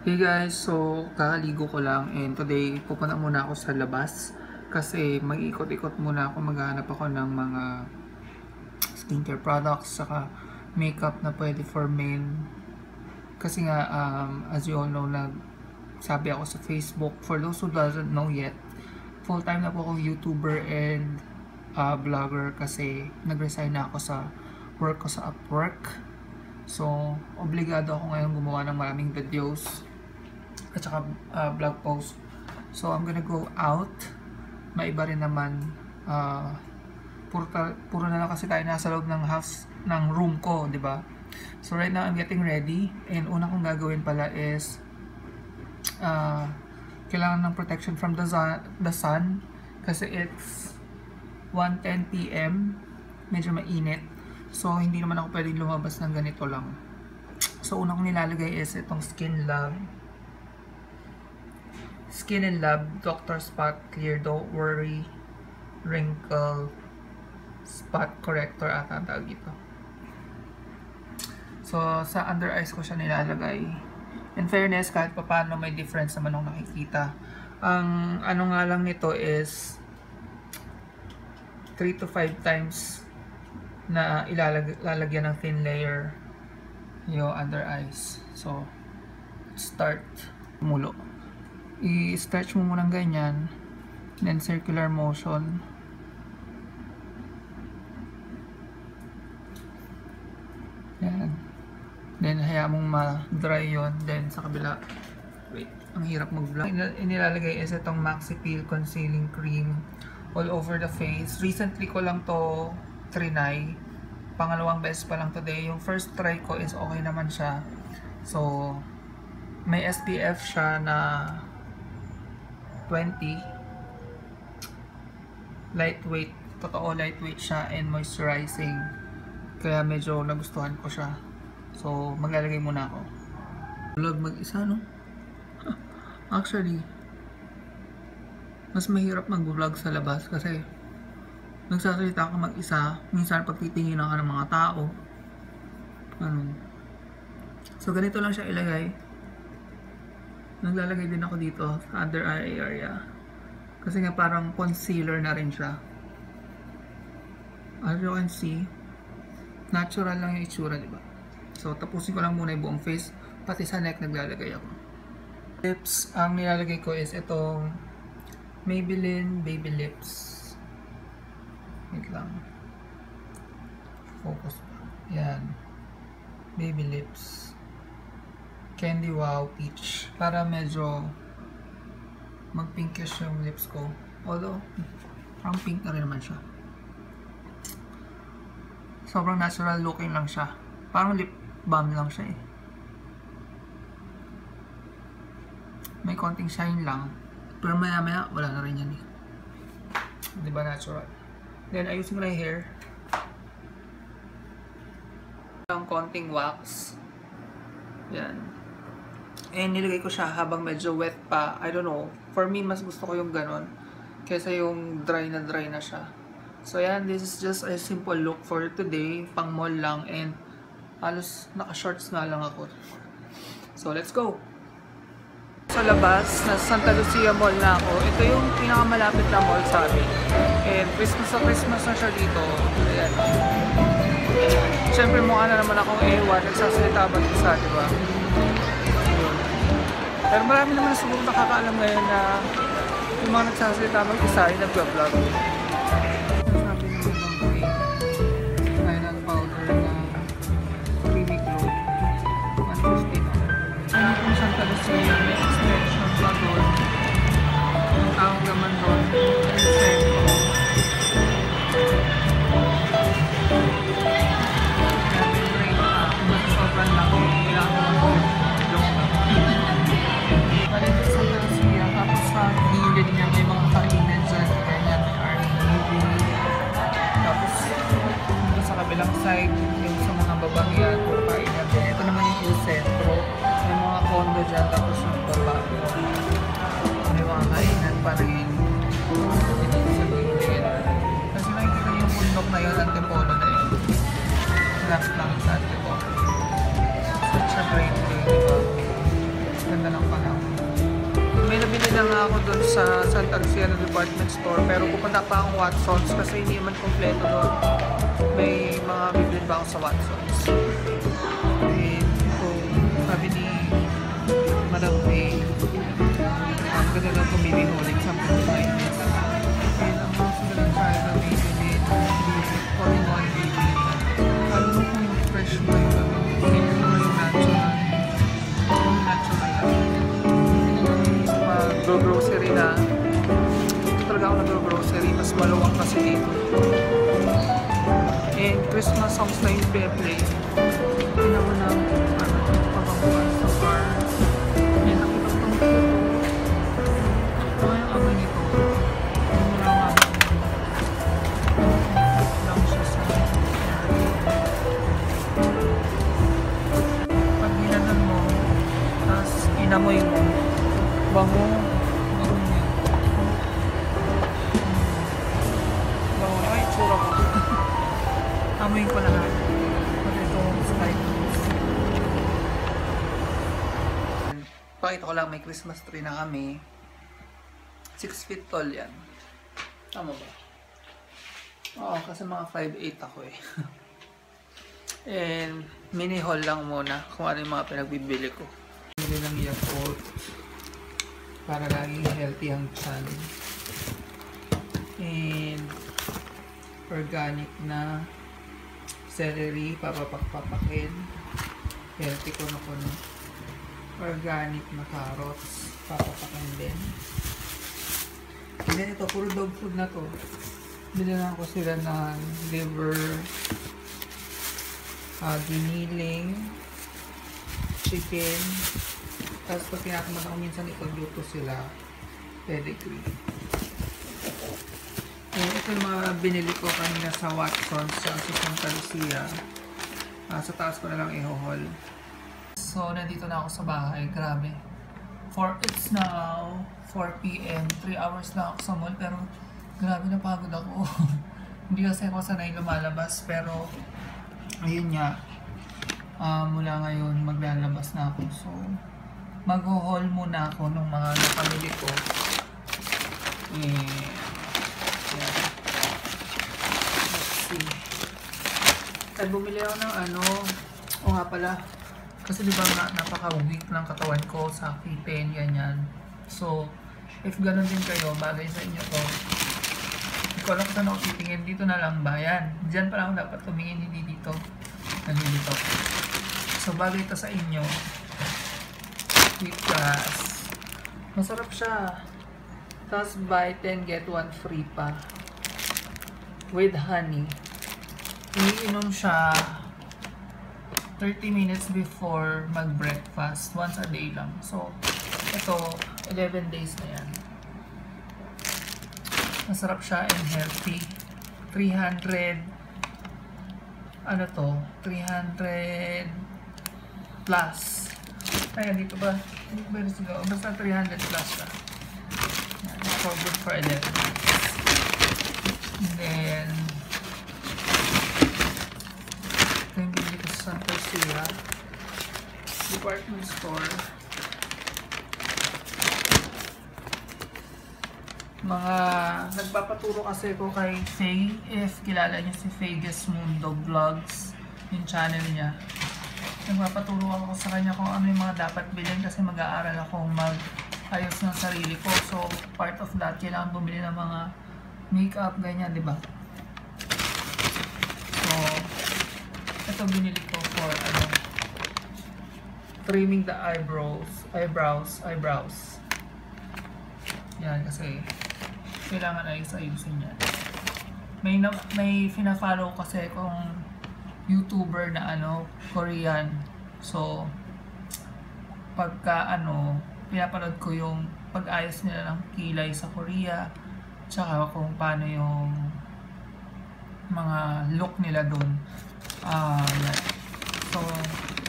Hey guys, so kakaligo ko lang and today pupunta muna ako sa labas kasi mag-ikot-ikot muna ako, maghanap ako ng mga skincare products saka makeup na pwede for men kasi nga as you all know, sabi ako sa Facebook. For those who doesn't know yet, full time na po akong YouTuber and vlogger kasi nag-resign na ako sa work ko sa Upwork. So obligado ako ngayon gumawa ng maraming videos at saka vlog post. So I'm gonna go out. Maiba rin naman, puro na lang kasi tayo nasa loob ng house, ng room ko, di ba? So right now I'm getting ready and una kong gagawin pala is kailangan ng protection from the sun kasi it's 1:10 PM, medyo mainit. So hindi naman ako pwedeng lumabas ng ganito lang. So una kong nilalagay is itong Skin and Lab Dr. Spot Clear Don't Worry Wrinkle Spot Corrector ata ang tawag ito. So sa under eyes ko siya nilalagay. In fairness, kahit pa paano may difference naman akong nakikita. Ang ano nga lang nito is 3 to 5 times na ilalagyan ng thin layer yung under eyes. So start mulo. I-stretch mo muna ganyan, then circular motion. Yan. Then hayaan mong ma-dry yon. Then sa kabila, wait, ang hirap mag-vlog. Inilalagay is itong Maxi Peel Concealing Cream all over the face. Recently ko lang to trinay. Pangalawang beses pa lang today. Yung first try ko is okay naman siya. So may SPF siya na 20, lightweight, totoo lightweight siya and moisturizing, kaya medyo nagustuhan ko siya. So maglalagay muna ako. Vlog mag-isa, no? Actually mas mahirap mag-vlog sa labas kasi nagsasalita ka mag-isa, minsan pagtitingin ka ng mga tao, ganun. So ganito lang siya ilagay. Naglalagay din ako dito sa under eye area kasi nga parang concealer na rin siya. As you can see, natural lang yung itsura, diba? So tapusin ko lang muna yung buong face, pati sa neck naglalagay ako. Lips, ang nilalagay ko is itong Maybelline Baby Lips. Wait lang, focus pa. Yan, Baby Lips Candy Wow Peach, para medyo mag-pinkish yung lips ko. Although parang pink na rin naman siya. Sobrang natural looking lang siya. Parang lip balm lang siya eh. May konting shine lang, pero maya maya wala na rin yan eh. Diba natural? Then ayusin ko na yung hair. Ang konting wax. Yan. And nilagay ko siya habang medyo wet pa. I don't know. For me, mas gusto ko yung ganon kaysa yung dry na siya. So yan, this is just a simple look for today. Pang mall lang and halos naka-shorts na lang ako. So let's go! Sa labas, nasa Santa Lucia Mall na ako. Ito yung pinakamalapit na mall sa amin. And Christmas na siya dito. Ayan. Siyempre mukha na naman akong ewan. Nagsasalita ba't isa, diba? Pero marami naman siguro nakakaalam ngayon na yung mga nagsasalita mag-isa ay nag-vlog. Sabi naman ng cream, island powder na creamy glow, 150 na. Ano kung Santa Lucia, may extension pa doon. Ang tawag naman doon, Centro. Kaya may break na, kung mas sobrang laki, kailangan ko joke na. Dito sa Santa Lucia, tapos sa gilid niya may mga kainan dyan, ganyan, may R&B. Tapos dito sa kabilang side, yung sa mga babagian, puro kainan din. Ito naman yung sentro, may mga condo dyan, tapos yung baba, may mga kainan pa rin dito sa gilid. Kasi nakikita yung bundok na yun, Antipolo na yun. Last lang sa Antipolo. Such a great day, diba? Ganda ng na nga ako dun sa Santa Lucia na department store, pero pupunta pa akong Watsons kasi hindi naman kompleto doon. May mga bibili ba ako sa Watsons. And ito, sabi ni Madam Faye, ang ganda lang pumili ulit sa pagkain. And ang mga sagalang tayo na bibili, all-in-one bibili. Lalo mo kung fresh mo yung hindi mo yung natural. Yung natural lang. Mag-grocery na. Ito talaga ako nag-grocery. Mas maluwang kasi dito. And Christmas songs na yung play. Tingnan mo na papabukas sa bar. Yan, nakita ko itong cute. Ito yung amoy nito. Yung mga lang siya sa pag ginanan mo, tapos inamoy mo, bango niya. Bango na, itsura ko. Amoyin ko lahat. Pati itong slide. Pakita ko lang, may Christmas tree na kami. 6 feet tall yan. Tama ba? Oo, kasi mga 5'8 ako eh. And mini haul lang muna kung ano yung mga pinagbibili ko. Bili ng Yakult para laging healthy ang tiyan. And organic na celery, papapakpakin. Healthy ko na kuno. Organic na carrots, papapakin din. And then ito, puro dog food na to. Bilan ko sila ng liver, giniling, chicken. Tapos pag tinatamad ako minsan ipagluto sila, pedigree. Ito yung mga binili ko kanina sa Watsons sa Santa Lucia. Sa taas ko na lang i-haul. So, nandito na ako sa bahay. Grabe. It's now 4 PM. 3 hours na ako sa mall. Pero, grabe napagod ako. Hindi kasi ako sanay lumalabas. Pero, ayun nga. Mula ngayon, maglalabas na ako. So, mag-haul muna ako ng mga napamili ko. Yeah. Let's see. Ay, bumili ako ng ano. O nga pala. Kasi diba nga, napaka-weak ng katawan ko sa kitten, ganyan. So, if ganun din kayo, bagay sa inyo to. Hindi ko alam kung saan ako titingin. Dito na lang ba? Yan. Diyan pa lang ako dapat tumingin, hindi dito. Nandito. So, bagay ito sa inyo. Sweet grass. Masarap siya. Tapos, buy 10, get 1 free pa. With honey. Iniinom siya 30 minutes before mag-breakfast. Once a day lang. So, ito, 11 days na yan. Masarap siya and healthy. 300, ano to? 300 plus. Kaya dito ba? Basta 300 plus siya. Yan, so good for 11 days. And then, ito yung bibili ko sa Santa Lucia department store. Mga nagpapaturo kasi ko kay Faye, if kilala niyo si Faye Gesmundo Vlogs, yung channel niya. Nagpapaturo ako sa kanya kung ano yung mga dapat bilhin kasi mag-aaral akong mag-ayos ng sarili ko. So, part of that, kailangan bumili ng mga makeup, ganyan, di ba? So, ito binili ko for, trimming the eyebrows. Yan, kasi kailangan ayusin yan. May fina-follow kasi kung YouTuber na Korean. So, pagka pinapanood ko yung pag-ayos nila ng kilay sa Korea, tsaka kung paano yung mga look nila doon. So,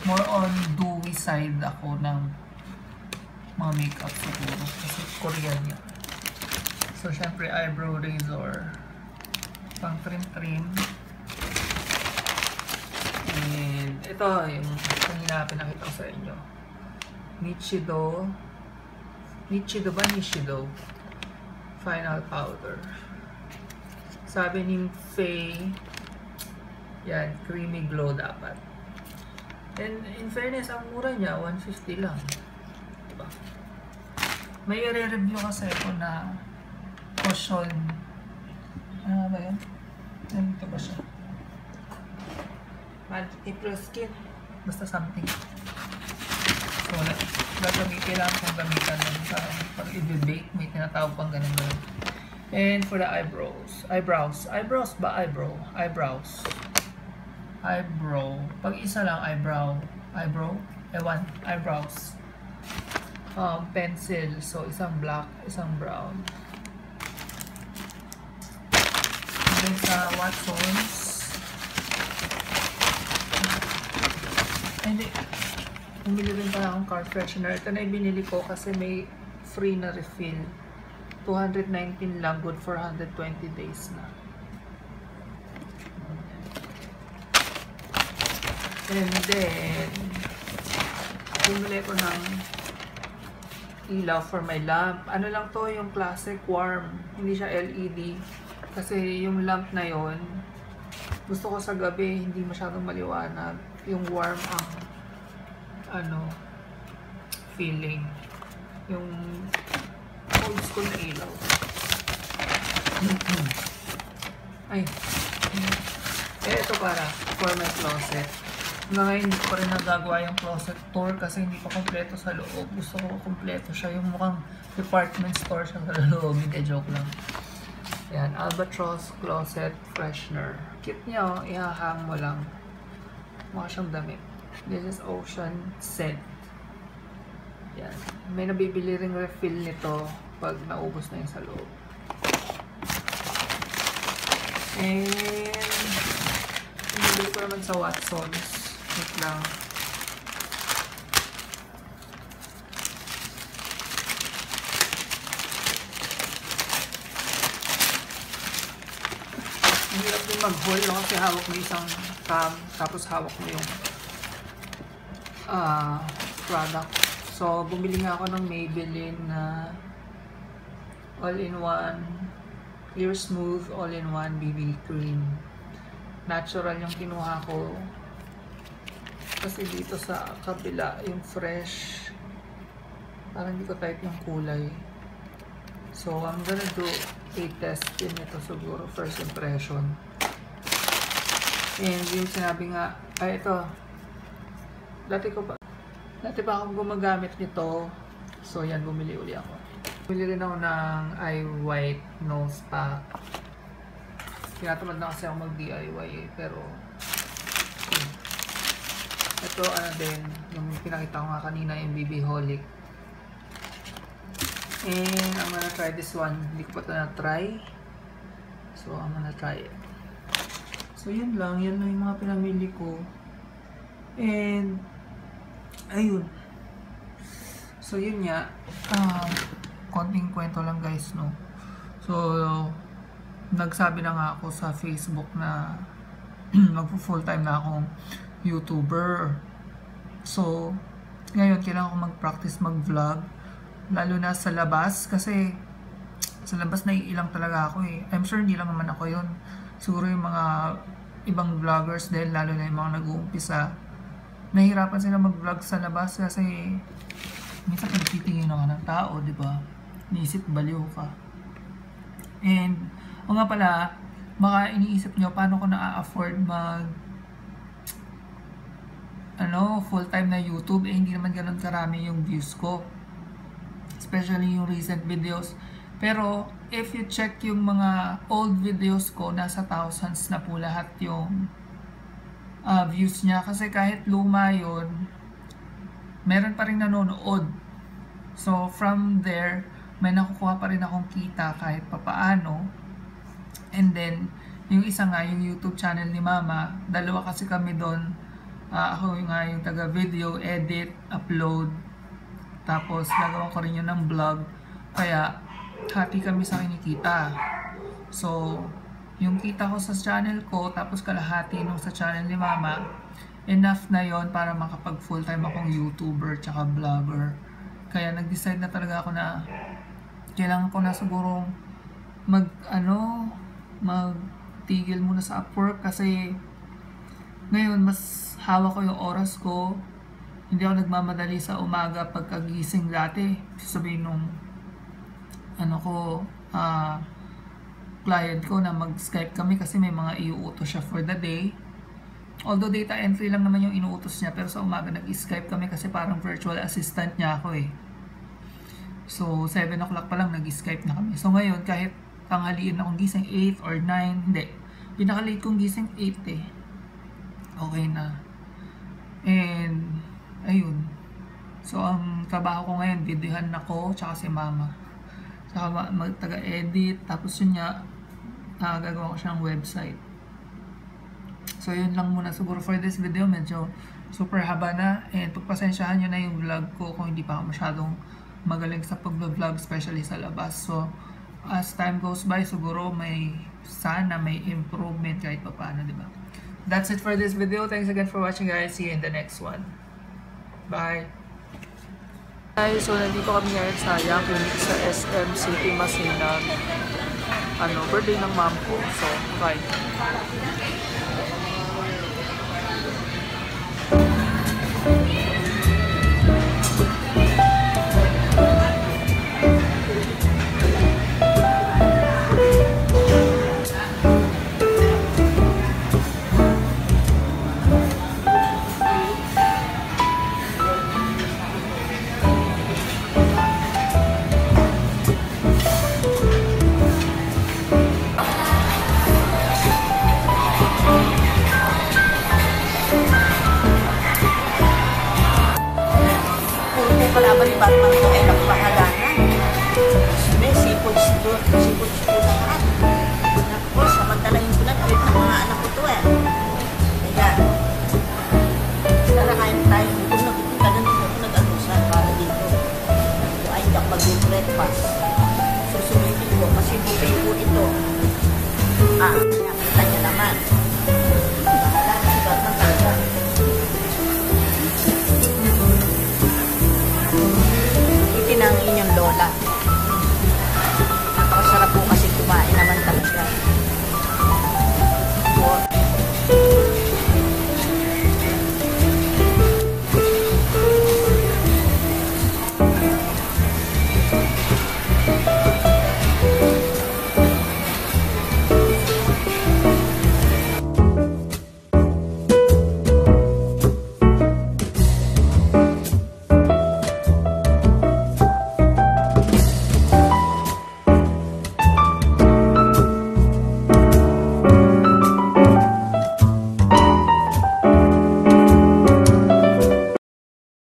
more on dewy side ako ng mga makeup siguro. Kasi Korean yan. So, syempre, eyebrow razor. Pang trim. And, ito, yung pinakita ko sa inyo. Nichido Nichido ba? Nishido. Final powder. Sabi ni Faye, yan, creamy glow dapat. And in fairness, ang mura niya, 150 lang. Diba? May i-review kasi ako na cushion. Ano ba yun? Nandito ba siya? Multiple skin. Basta something. So, kailangan kong gamitan nun sa pag i-bake. May tinatawag pang ganun. And for the eyebrows. Eyebrows ba? Eyebrows. Pag isa lang, eyebrow. Ewan, eyebrows. Pencil. So, isang black, isang brown. And then sa Watsons. Hindi. Bumili rin pala akong car freshener. Ito na yung binili ko kasi may free na refill. 219 lang, good for 120 days na. And then, bumili ko ng ilaw for my lamp. Ano lang to, yung classic warm. Hindi siya LED. Kasi yung lamp na yon, gusto ko sa gabi, hindi masyadong maliwanag. Yung warm ang feeling. Yung old school na ilaw. Ay. Ito para for my closet. Ngayon, hindi ko rin nagagawa yung closet tour kasi hindi pa kompleto sa loob. Gusto ko kompleto siya. Yung mukhang department store siya sa loob. Hindi, joke lang. Yan, Albatross Closet Freshener. Cute niya, oh. Ihahang mo lang. Mukha siyang damit. This is Ocean Scent. Yan. May nabibili ring refill nito pag naubos na yung sa loob. And nabili ko naman sa Watsons. Wait lang. Ang hirap din mag-haul, no? Kasi hawak mo isang cam, tapos hawak mo yung product. So, bumili nga ako ng Maybelline na all-in-one Clear Smooth all-in-one BB cream. Natural yung kinuha ko. Kasi dito sa kabila, yung fresh, parang hindi ko type yung kulay. So, I'm gonna do a test din ito siguro, first impression. And yung sinabi nga, ay ito, dati pa akong gumagamit nito. So, yan, bumili uli ako. Bumili rin ako ng eye white nose pack. Tinatamad na kasi ako mag-DIY eh, pero ito, ano din, yung pinakita ko nga kanina, yung BB Holic. And I'm gonna try this one. Hindi ko pa ito na-try. So, I'm gonna try it. So, yun lang. Yan lang yung mga pinamili ko. And, ayun. So, yun nga. Konting kwento lang guys, no? So, nagsabi na nga ako sa Facebook na magpo-full time na akong YouTuber. So, ngayon, kailangan ko mag-practice mag-vlog. Lalo na sa labas. Kasi, sa labas naiilang talaga ako eh. I'm sure hindi lang naman ako yun. Siguro yung mga ibang vloggers din, lalo na yung mga nag-uumpisa, nahihirapan sila mag-vlog sa labas kasi minsan pagtitingin ka ng tao, di ba? Niisip baliw ka. And, o nga pala, baka iniisip nyo, paano ko na-afford full-time na YouTube? Eh, hindi naman ganun karami yung views ko. Especially yung recent videos. Pero, if you check yung mga old videos ko, nasa thousands na po lahat yung views niya. Kasi kahit luma yun, meron pa rin nanonood. So, from there, may nakukuha pa rin akong kita kahit papaano. And then, yung isa nga, yung YouTube channel ni Mama, dalawa kasi kami doon. Ako nga yung taga-video, edit, upload. Tapos, gagawa ko rin yun ng vlog. Kaya, hati kami sa kinikita. So, yung kita ko sa channel ko, tapos kalahati nung sa channel ni Mama, enough na yon para makapag full time akong YouTuber tsaka vlogger. Kaya nag-decide na talaga ako na kailangan ko na siguro magtigil muna sa Upwork kasi ngayon mas hawak ko yung oras ko. Hindi ako nagmamadali sa umaga pagkagising dati. Sabihin nung client ko na mag-Skype kami kasi may mga iuutos siya for the day. Although data entry lang naman yung inuutos niya, pero sa umaga nag-Skype kami kasi parang virtual assistant niya ako eh. So 7 o'clock pa lang nag-Skype na kami. So ngayon kahit tanghaliin akong gising 8 or 9, hindi. Pinaka-late kong gising 8 eh. Okay na. And ayun. So ang trabaho ko ngayon, videohan ako tsaka si mama. Tsaka taga-edit, tapos yun nga, gagawa ko siyang website. So yun lang muna siguro for this video, medyo super haba na, and pagpasensyahan nyo na yung vlog ko kung hindi pa ako masyadong magaling sa pag-vlog, especially sa labas. So as time goes by, siguro sana may improvement kahit pa paano, diba? That's it for this video. Thanks again for watching, guys. See you in the next one. Bye! Guys, so nandito kami ngayon sa Young Clinic sa SM City, Masinag. Birthday ng mom ko. So, bye!